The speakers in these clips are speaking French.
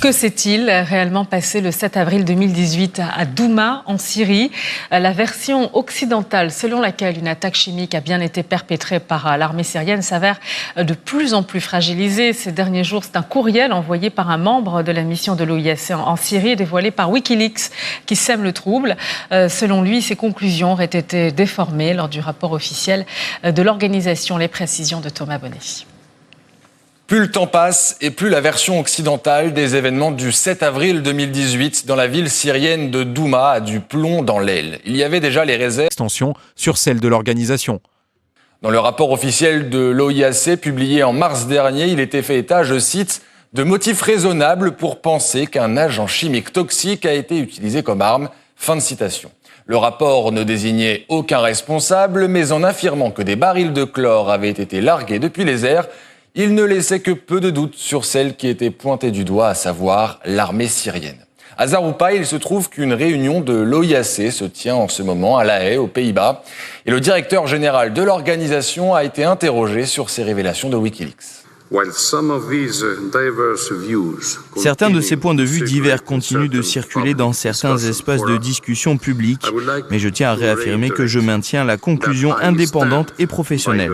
Que s'est-il réellement passé le 7 avril 2018 à Douma, en Syrie? La version occidentale selon laquelle une attaque chimique a bien été perpétrée par l'armée syrienne s'avère de plus en plus fragilisée. Ces derniers jours, c'est un courriel envoyé par un membre de la mission de l'OIAC en Syrie, dévoilé par Wikileaks, qui sème le trouble. Selon lui, ses conclusions auraient été déformées lors du rapport officiel de l'organisation. Les précisions de Thomas Bonnet. Plus le temps passe et plus la version occidentale des événements du 7 avril 2018 dans la ville syrienne de Douma a du plomb dans l'aile. Il y avait déjà les réserves extension sur celle de l'organisation. Dans le rapport officiel de l'OIAC publié en mars dernier, il était fait état, je cite, de motifs raisonnables pour penser qu'un agent chimique toxique a été utilisé comme arme. Fin de citation. Le rapport ne désignait aucun responsable, mais en affirmant que des barils de chlore avaient été largués depuis les airs, il ne laissait que peu de doutes sur celle qui était pointée du doigt, à savoir l'armée syrienne. Hasard ou pas, il se trouve qu'une réunion de l'OIAC se tient en ce moment à La Haye, aux Pays-Bas. Et le directeur général de l'organisation a été interrogé sur ces révélations de Wikileaks. Certains de ces points de vue divers continuent de circuler dans certains espaces de discussion publique, mais je tiens à réaffirmer que je maintiens la conclusion indépendante et professionnelle.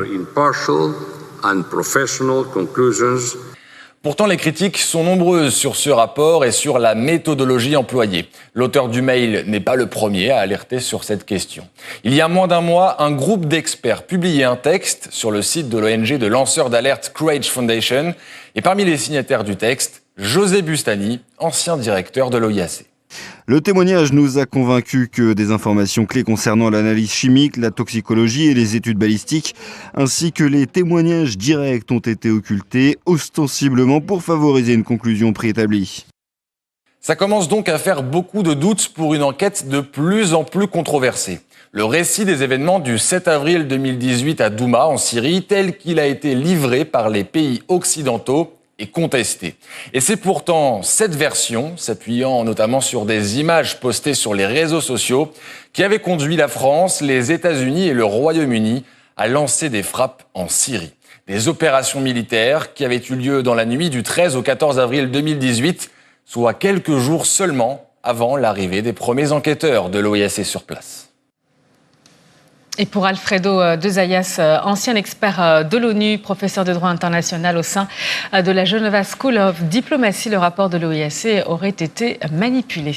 Pourtant, les critiques sont nombreuses sur ce rapport et sur la méthodologie employée. L'auteur du mail n'est pas le premier à alerter sur cette question. Il y a moins d'un mois, un groupe d'experts publiait un texte sur le site de l'ONG de lanceurs d'alerte Courage Foundation. Et parmi les signataires du texte, José Bustani, ancien directeur de l'OIAC. Le témoignage nous a convaincus que des informations clés concernant l'analyse chimique, la toxicologie et les études balistiques, ainsi que les témoignages directs ont été occultés, ostensiblement pour favoriser une conclusion préétablie. Ça commence donc à faire beaucoup de doutes pour une enquête de plus en plus controversée. Le récit des événements du 7 avril 2018 à Douma, en Syrie, tel qu'il a été livré par les pays occidentaux, est contesté. Et c'est pourtant cette version, s'appuyant notamment sur des images postées sur les réseaux sociaux, qui avait conduit la France, les États-Unis et le Royaume-Uni à lancer des frappes en Syrie. Des opérations militaires qui avaient eu lieu dans la nuit du 13 au 14 avril 2018, soit quelques jours seulement avant l'arrivée des premiers enquêteurs de l'OIAC sur place. Et pour Alfredo de Zayas, ancien expert de l'ONU, professeur de droit international au sein de la Geneva School of Diplomacy, le rapport de l'OIAC aurait été manipulé.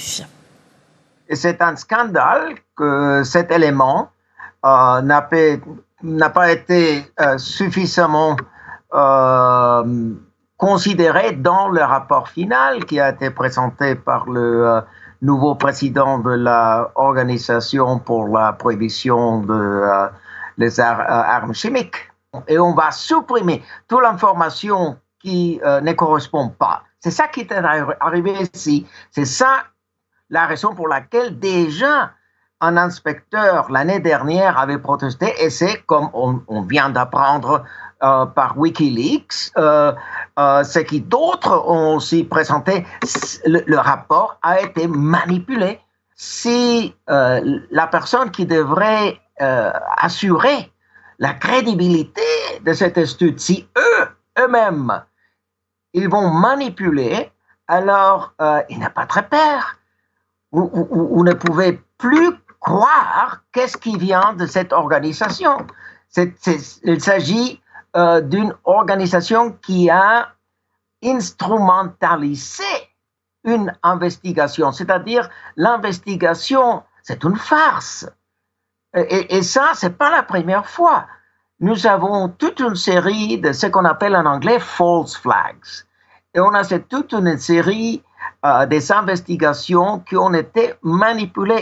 C'est un scandale que cet élément n'a pas été suffisamment considéré dans le rapport final qui a été présenté par le nouveau président de l'Organisation pour la prohibition des armes chimiques. Et on va supprimer toute l'information qui ne correspond pas. C'est ça qui est arrivé ici. C'est ça la raison pour laquelle déjà un inspecteur l'année dernière avait protesté, et c'est comme on vient d'apprendre par Wikileaks, ce qui d'autres ont aussi présenté, le rapport a été manipulé. Si la personne qui devrait assurer la crédibilité de cette étude, si eux-mêmes, ils vont manipuler, alors il n'y a pas de repère. Vous ne pouvez plus croire qu'est-ce qui vient de cette organisation. Il s'agit d'une organisation qui a instrumentalisé une investigation, c'est-à-dire l'investigation, c'est une farce. Et ça, c'est pas la première fois. Nous avons toute une série de ce qu'on appelle en anglais false flags. Et on a toute une série des investigations qui ont été manipulées.